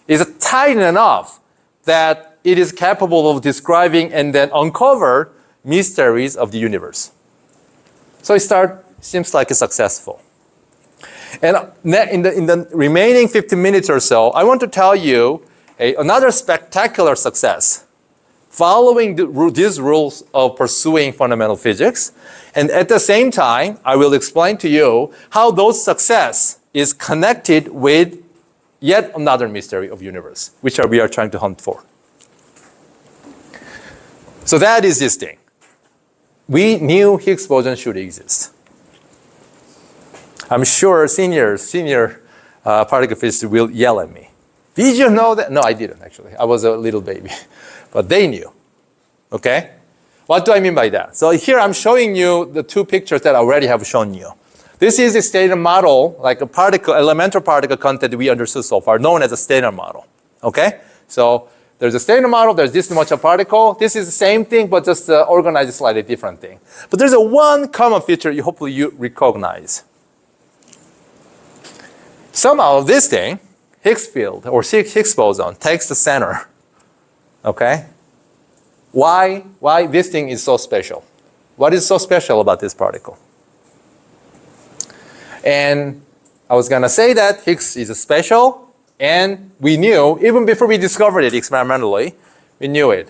is tight enough that it is capable of describing and then uncover mysteries of the universe. So it seems like it's successful. And in the remaining 15 minutes or so, I want to tell you another spectacular success following these rules of pursuing fundamental physics. And at the same time, I will explain to you how those success is connected with yet another mystery of universe, which we are trying to hunt for. So that is this thing. We knew Higgs boson should exist. I'm sure senior particle physicists will yell at me. Did you know that? No, I didn't actually. I was a little baby. But they knew. Okay? What do I mean by that? So here I'm showing you the two pictures that I already have shown you. This is a standard model, like a particle, elemental particle content we understood so far, known as a standard model. Okay? So there's a standard model, there's this much a particle. This is the same thing, but just organized a slightly different thing. But there's one common feature hopefully you recognize. Somehow this thing, Higgs field or Higgs boson, takes the center. Okay? Why this thing is so special? What is so special about this particle? And I was going to say that Higgs is special, and we knew, even before we discovered it experimentally, we knew it.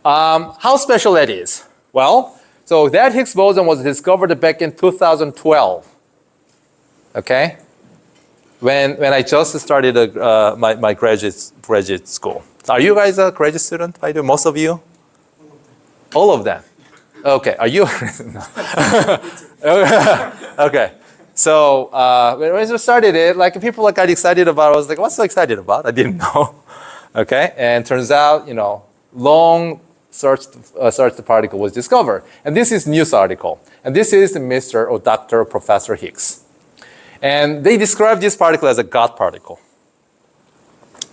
How special that is? Well, so that Higgs boson was discovered back in 2012. Okay? When I just started my graduate school. Are you guys a graduate student, by the way? Most of you? All of them? Okay. Are you? Okay. So when I started it, like people got excited about it. I was like, what's so excited about? I didn't know. Okay. And turns out, long searched particle was discovered. And this is news article. And this is Mr. or Dr. Professor Higgs. And they describe this particle as a God particle.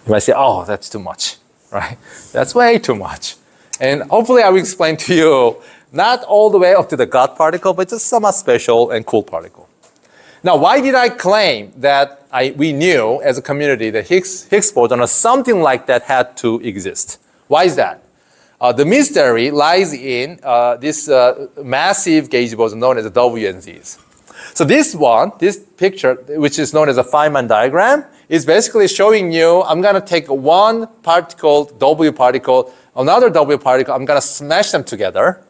You might say, oh, that's too much, right? That's way too much. And hopefully I will explain to you, not all the way up to the God particle, but just somewhat special and cool particle. Now, why did I claim that we knew as a community that Higgs boson or something like that had to exist? Why is that? The mystery lies in this massive gauge boson known as the W and Z's. So this picture, which is known as a Feynman diagram, is basically showing you, I'm going to take one particle, W particle, another W particle, I'm going to smash them together.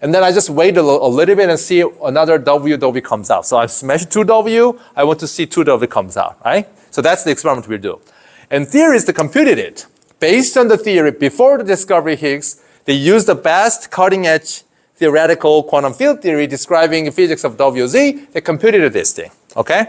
And then I just wait a little bit and see another W comes out. So I smash 2W, I want to see 2W comes out, right? So that's the experiment we do. And theorists computed it. Based on the theory, before the discovery of Higgs, they used the best cutting edge theoretical quantum field theory describing the physics of WZ. They computed this thing, okay?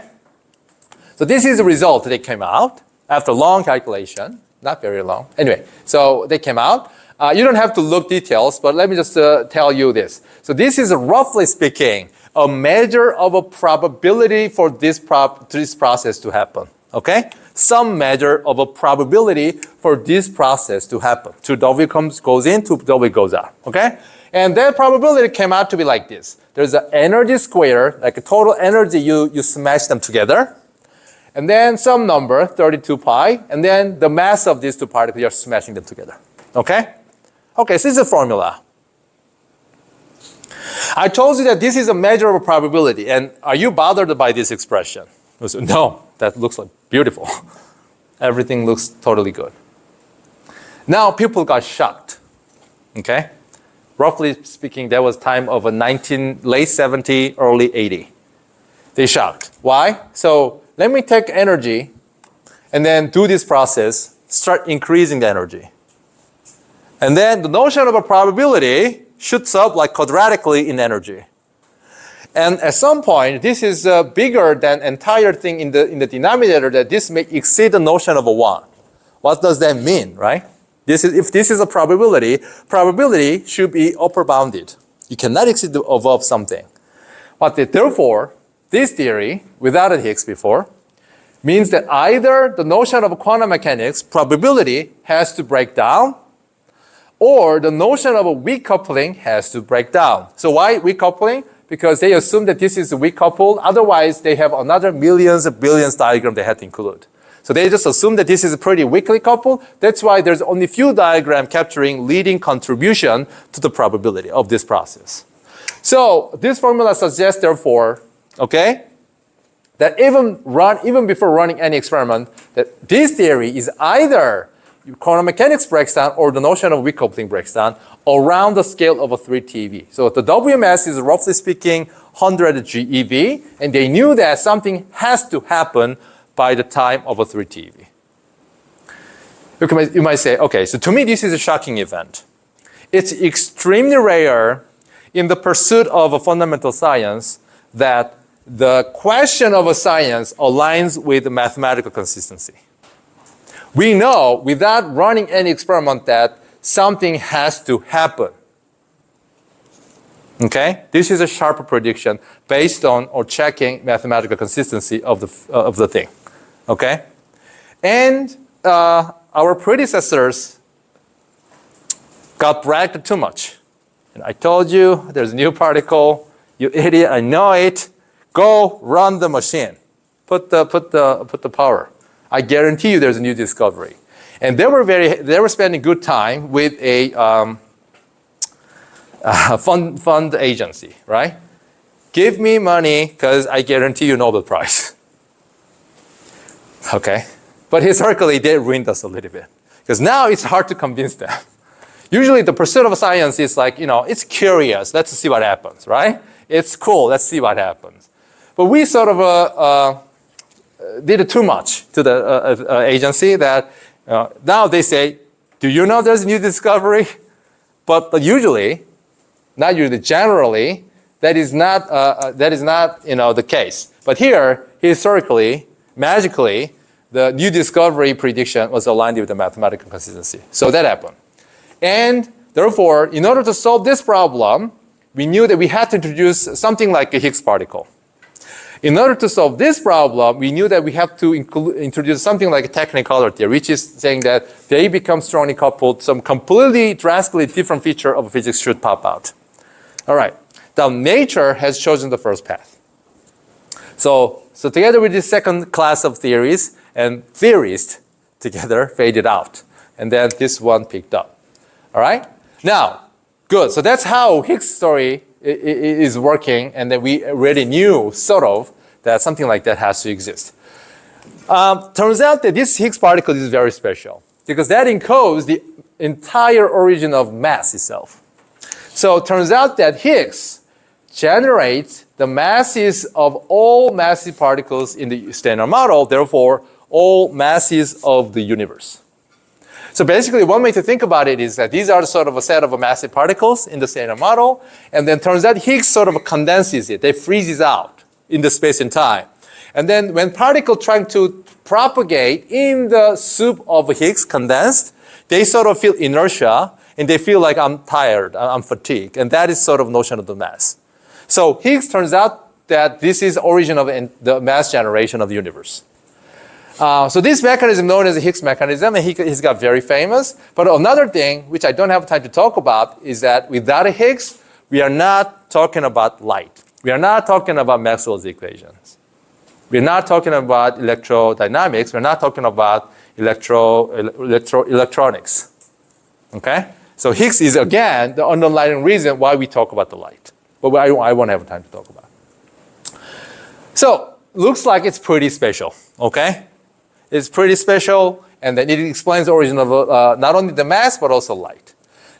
So this is the result that came out after long calculation, not very long. Anyway, so they came out. You don't have to look details, but let me just tell you this. So this is, roughly speaking, a measure of a probability for this process to happen, okay? some measure of a probability for this process to happen. 2W goes in, 2W goes out, okay? And that probability came out to be like this. There's an energy square, like a total energy, you smash them together. And then some number, 32 pi, and then the mass of these two particles, you're smashing them together, okay? Okay, so this is a formula. I told you that this is a measure of a probability, and are you bothered by this expression? No, that looks like beautiful. Everything looks totally good. Now people got shocked, okay? Roughly speaking, that was time of a late 70, early 80. They shocked. Why? So let me take energy and then do this process, start increasing the energy. And then the notion of a probability shoots up like quadratically in energy. And at some point, this is bigger than entire thing in the denominator, that this may exceed the notion of a 1. What does that mean, right? If this is a probability, probability should be upper bounded. You cannot exceed above something. But therefore, this theory, without a Higgs before, means that either the notion of quantum mechanics, probability, has to break down, or the notion of a weak coupling has to break down. So why weak coupling? Because they assume that this is weak coupled. Otherwise, they have another millions of billions diagram they had to include. So they just assume that this is pretty weakly coupled. That's why there's only few diagrams capturing leading contribution to the probability of this process. So this formula suggests, therefore, okay, that even before running any experiment, that this theory is either quantum mechanics breaks down or the notion of weak coupling breaks down around the scale of a 3 TeV. So the WMS is roughly speaking 100 GeV, and they knew that something has to happen by the time of a 3 TeV. You might say, okay, so to me this is a shocking event. It's extremely rare in the pursuit of a fundamental science that the question of a science aligns with mathematical consistency. We know without running any experiment that something has to happen. Okay? This is a sharp prediction based on or checking mathematical consistency of the thing. Okay? And our predecessors got bragged too much. And I told you there's a new particle. You idiot, I know it. Go run the machine. Put the power. I guarantee you there's a new discovery. And they were spending good time with a fund agency, right? Give me money because I guarantee you Nobel Prize. Okay? But historically, they ruined us a little bit. Because now it's hard to convince them. Usually the pursuit of science is like, it's curious. Let's see what happens, right? It's cool. Let's see what happens. But we sort of did too much to the agency that now they say, do you know there's a new discovery? But usually, not usually, generally, that is not the case. But here, historically, magically, the new discovery prediction was aligned with the mathematical consistency. So that happened. And therefore, in order to solve this problem, we knew that we had to introduce something like a Higgs particle. In order to solve this problem, we knew that we have to introduce something like a technicolor theory, which is saying that they become strongly coupled, some completely drastically different feature of physics should pop out. All right. Now, nature has chosen the first path. So together with this second class of theories, and theorists together faded out. And then this one picked up. All right? Now, good. So that's how Higgs story is working, and that we already knew, sort of, that something like that has to exist. Turns out that this Higgs particle is very special, because that encodes the entire origin of mass itself. So it turns out that Higgs generates the masses of all massive particles in the Standard Model, therefore, all masses of the universe. So basically, one way to think about it is that these are sort of a set of massive particles in the Standard Model, and then turns out Higgs sort of condenses it. They freezes out in the space and time. And then when particles trying to propagate in the soup of Higgs condensed, they sort of feel inertia, and they feel like I'm tired, I'm fatigued. And that is sort of notion of the mass. So Higgs turns out that this is origin of the mass generation of the universe. So this mechanism known as the Higgs mechanism, and he's got very famous. But another thing, which I don't have time to talk about, is that without a Higgs, we are not talking about light. We are not talking about Maxwell's equations. We're not talking about electrodynamics. We're not talking about electronics. Okay? So Higgs is, again, the underlying reason why we talk about the light. But I won't have time to talk about it. So, looks like it's pretty special. Okay? It's pretty special, and then it explains the origin of not only the mass, but also light.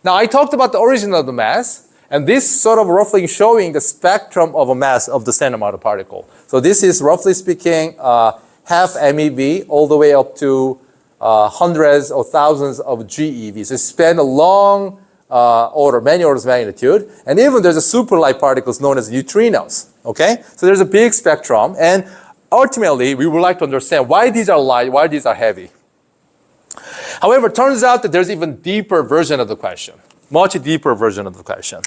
Now, I talked about the origin of the mass, and this sort of roughly showing the spectrum of a mass of the standard model particle. So this is, roughly speaking, half MeV all the way up to hundreds or thousands of GeV. So span a long order, many orders of magnitude. And even there's a super light particles known as neutrinos. Okay? So there's a big spectrum. And ultimately, we would like to understand why these are light, why these are heavy. However, it turns out that there's even deeper version of the question. Much deeper version of the question.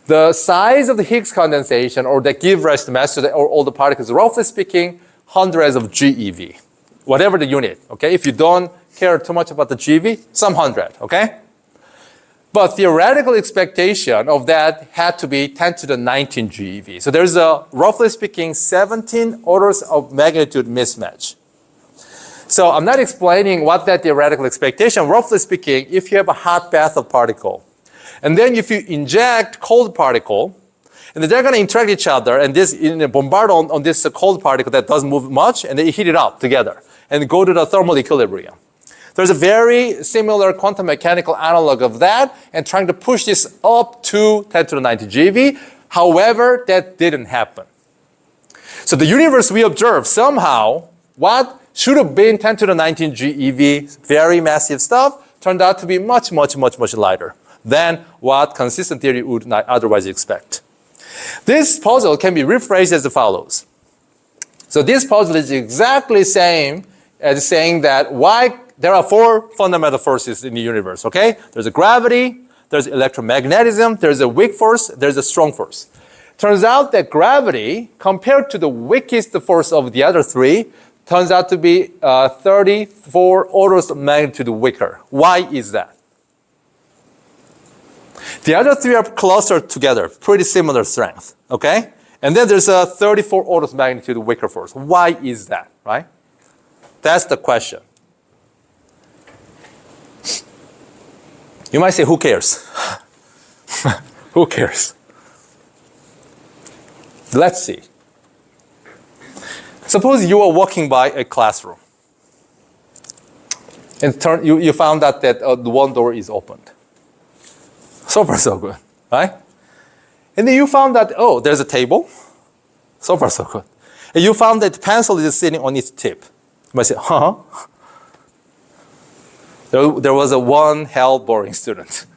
The size of the Higgs condensation, or that give rise to mass to all the particles, roughly speaking, hundreds of GeV. Whatever the unit, okay? If you don't care too much about the GeV, some hundred, okay? But theoretical expectation of that had to be 10 to the 19 GeV. So there's a, roughly speaking, 17 orders of magnitude mismatch. So I'm not explaining what that theoretical expectation, roughly speaking, if you have a hot bath of particle, and then if you inject cold particle, and they're going to interact each other, and this bombard on this cold particle that doesn't move much, and they heat it up together and go to the thermal equilibrium. There's a very similar quantum mechanical analog of that, and trying to push this up to 10 to the 90 GeV. However, that didn't happen. So the universe we observe somehow, what should have been 10 to the 19 GeV, very massive stuff, turned out to be much, much, much, much lighter than what consistent theory would not otherwise expect. This puzzle can be rephrased as follows. So this puzzle is exactly the same as saying that why there are four fundamental forces in the universe, okay? There's a gravity, there's electromagnetism, there's a weak force, there's a strong force. Turns out that gravity, compared to the weakest force of the other three, turns out to be 34 orders of magnitude weaker. Why is that? The other three are clustered together, pretty similar strength, okay? And then there's a 34 orders of magnitude weaker force. Why is that, right? That's the question. You might say, who cares? Who cares? Let's see. Suppose you are walking by a classroom, and you found out that the one door is opened. So far, so good, right? And then you found that, oh, there's a table. So far, so good. And you found that the pencil is sitting on its tip. You might say, huh? There was a one hell boring student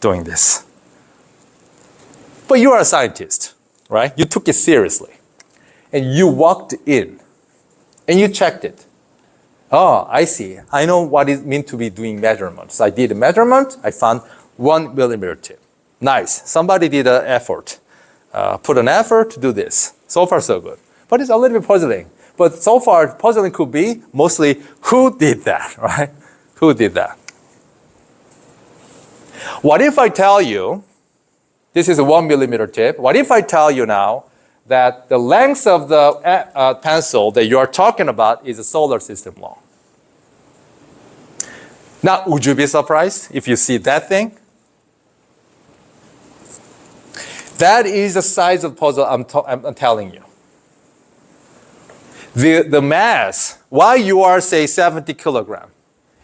doing this. But you are a scientist, right? You took it seriously. And you walked in. And you checked it. Oh, I see. I know what it means to be doing measurements. I did a measurement. I found 1 millimeter tip. Nice. Somebody did an effort. Put an effort to do this. So far, so good. But it's a little bit puzzling. But so far, puzzling could be mostly who did that, right? Who did that? What if I tell you, this is a 1 millimeter tip. What if I tell you now that the length of the pencil that you are talking about is a solar system long? Now, would you be surprised if you see that thing? That is the size of the puzzle I'm telling you. The mass, why you are, say, 70 kilogram,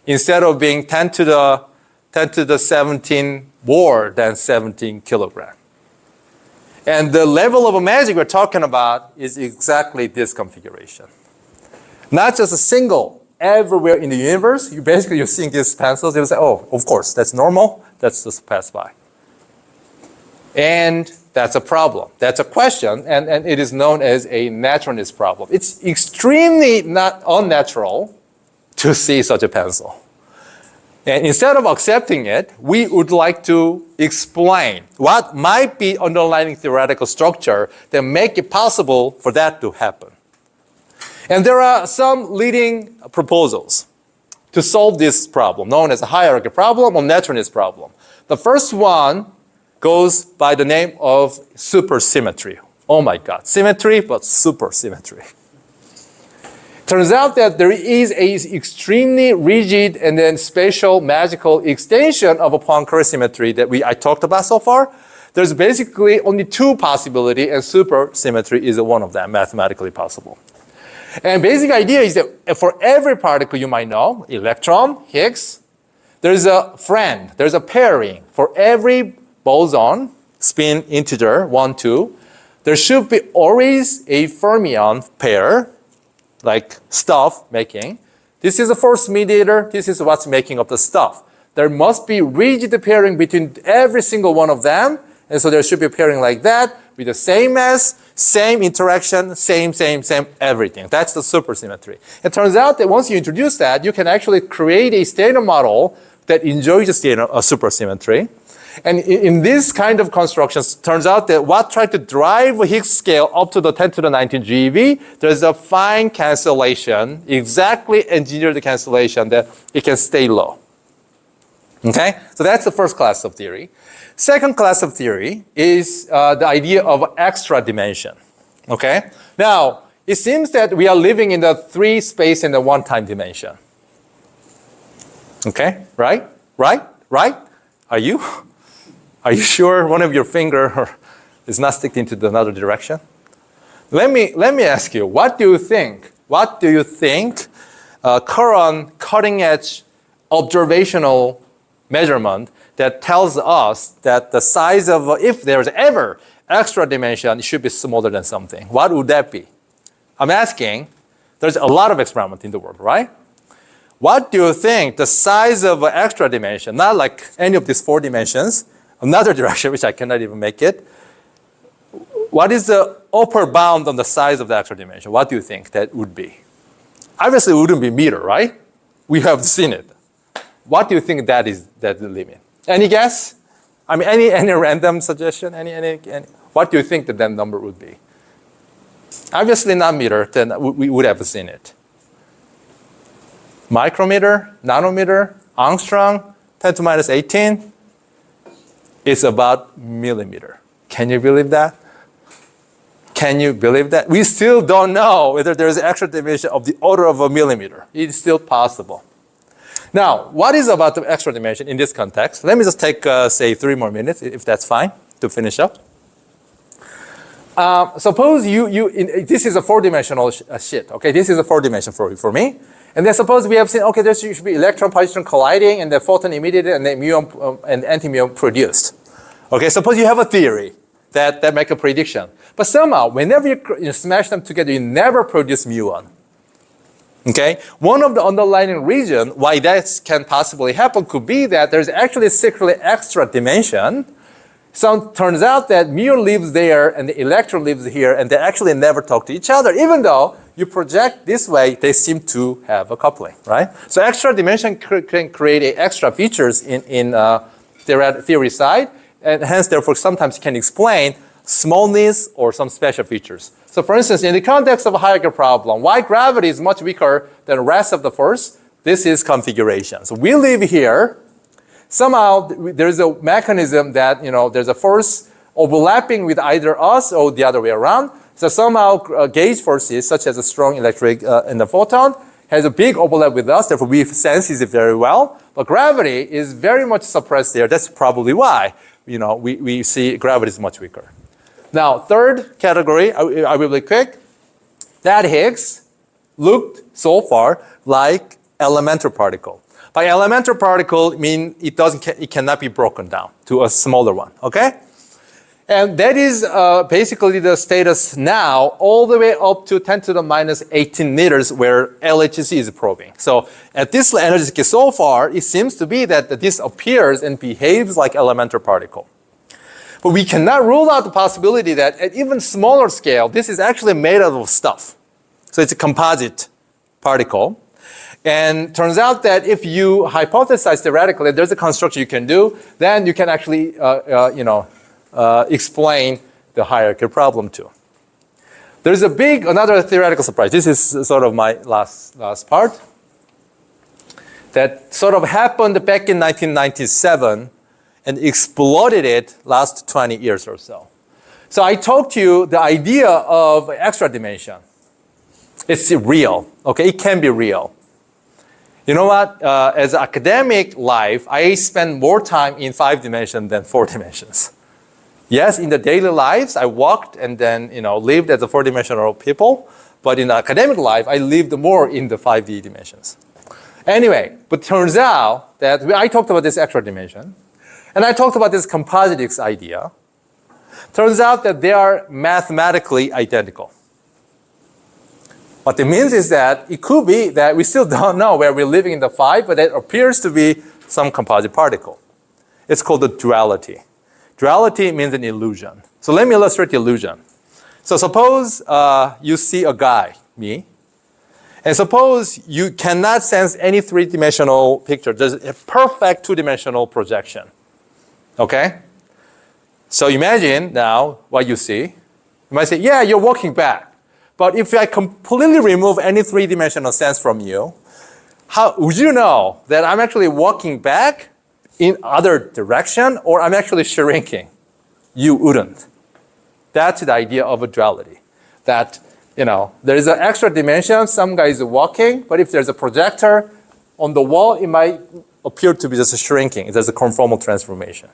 instead of being 10 to the 17 more than 17 kilogram. And the level of magic we're talking about is exactly this configuration. Not just a single, everywhere in the universe, you're seeing these pencils, you say, oh, of course, that's normal, that's just pass by. And that's a problem. That's a question, and it is known as a naturalness problem. It's extremely not unnatural to see such a pencil. And instead of accepting it, we would like to explain what might be underlying theoretical structure that make it possible for that to happen. And there are some leading proposals to solve this problem, known as a hierarchy problem or naturalness problem. The first one goes by the name of supersymmetry. Oh my God, symmetry, but supersymmetry. Turns out that there is an extremely rigid and then spatial magical extension of a Poincare symmetry that I talked about so far. There's basically only two possibilities, and supersymmetry is one of them, mathematically possible. And basic idea is that for every particle you might know, electron, Higgs, there's a friend, there's a pairing. For every boson, spin integer, 1, 2, there should be always a fermion pair, like stuff making. This is the first mediator. This is what's making up the stuff. There must be rigid pairing between every single one of them. And so there should be a pairing like that with the same mass, same interaction, same, everything. That's the supersymmetry. It turns out that once you introduce that, you can actually create a standard model that enjoys the state of supersymmetry. And in this kind of constructions, turns out that what tried to drive a Higgs scale up to the 10 to the 19 GeV, there's a fine cancellation, exactly engineered cancellation that it can stay low. Okay? So that's the first class of theory. Second class of theory is the idea of extra dimension. Okay? Now, it seems that we are living in the 3 space and the 1 time dimension. Okay? Right? Are you? Are you sure one of your finger is not sticking to another direction? Let me ask you, what do you think? What do you think current cutting edge observational measurement that tells us that the size of, if there's ever extra dimension, it should be smaller than something? What would that be? I'm asking, there's a lot of experiment in the world, right? What do you think the size of an extra dimension, not like any of these 4 dimensions, another direction, which I cannot even make it. What is the upper bound on the size of the extra dimension? What do you think that would be? Obviously, it wouldn't be meter, right? We have seen it. What do you think that is the limit? Any guess? I mean, any random suggestion? Any? What do you think that number would be? Obviously not meter, then we would have seen it. Micrometer, nanometer, angstrom, 10 to minus 18. It's about millimeter. Can you believe that? Can you believe that? We still don't know whether there's extra dimension of the order of a millimeter. It's still possible. Now, what is about the extra dimension in this context? Let me just take, say, 3 more minutes, if that's fine, to finish up. Suppose this is a 4-dimensional shit, okay? This is a 4-dimension for me. And then suppose we have seen, okay, there should be electron positron colliding and the photon emitted and the muon and anti-muon produced. Okay, suppose you have a theory that make a prediction. But somehow, whenever you smash them together, you never produce muon. Okay? One of the underlying reasons why that can possibly happen could be that there's actually secretly extra dimension. So it turns out that muon lives there and the electron lives here, and they actually never talk to each other, even though you project this way, they seem to have a coupling, right? So extra dimension can create extra features in theory side, and hence, therefore, sometimes can explain smallness or some special features. So for instance, in the context of a hierarchy problem, why gravity is much weaker than the rest of the force, this is configuration. So we live here. Somehow, there's a mechanism that, there's a force overlapping with either us or the other way around. So somehow gauge forces, such as a strong electric in the photon, has a big overlap with us. Therefore, we sense it very well. But gravity is very much suppressed there. That's probably why, we see gravity is much weaker. Now, third category, I will be quick. That Higgs looked so far like elementary particle. By elementary particle, mean it cannot be broken down to a smaller one, okay? And that is basically the status now, all the way up to 10 to the minus 18 meters where LHC is probing. So at this energy scale so far, it seems to be that this appears and behaves like elementary particle. But we cannot rule out the possibility that at even smaller scale, this is actually made out of stuff. So it's a composite particle. And turns out that if you hypothesize theoretically there's a construction you can do, then you can actually, explain the hierarchy problem too. There's another theoretical surprise. This is sort of my last part. That sort of happened back in 1997 and exploded it last 20 years or so. So I talked to you the idea of extra dimension. It's real, okay? It can be real. You know what? As academic life, I spend more time in 5 dimensions than 4 dimensions. Yes, in the daily lives, I walked and then lived as a 4-dimensional people. But in academic life, I lived more in the 5D dimensions. Anyway, but turns out that I talked about this extra dimension, and I talked about this compositics idea. Turns out that they are mathematically identical. What it means is that it could be that we still don't know where we're living in the 5, but it appears to be some composite particle. It's called the duality. Duality means an illusion. So let me illustrate the illusion. So suppose you see a guy, me, and suppose you cannot sense any 3-dimensional picture. There's a perfect 2-dimensional projection. Okay? So imagine now what you see. You might say, yeah, you're walking back. But if I completely remove any 3-dimensional sense from you, how would you know that I'm actually walking back in other direction or I'm actually shrinking? You wouldn't. That's the idea of a duality. That, there is an extra dimension, some guy is walking, but if there's a projector on the wall, it might appear to be just shrinking. There's a conformal transformation.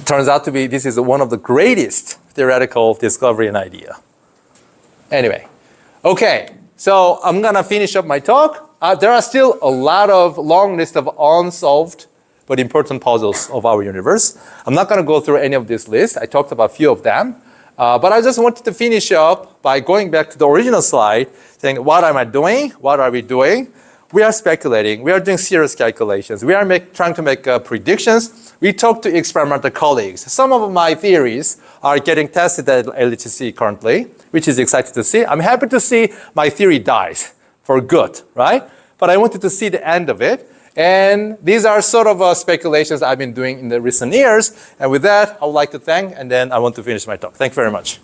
Turns out to be, this is one of the greatest theoretical discovery and idea. Anyway, okay, so I'm gonna finish up my talk. There are still a lot of long list of unsolved but important puzzles of our universe. I'm not gonna go through any of this list. I talked about a few of them. But I just wanted to finish up by going back to the original slide, saying, what am I doing? What are we doing? We are speculating. We are doing serious calculations. We are trying to make predictions. We talk to experimental colleagues. Some of my theories are getting tested at LHC currently, which is exciting to see. I'm happy to see my theory dies for good, right? But I wanted to see the end of it. And these are sort of speculations I've been doing in the recent years. And with that, I would like to thank, and then I want to finish my talk. Thank you very much.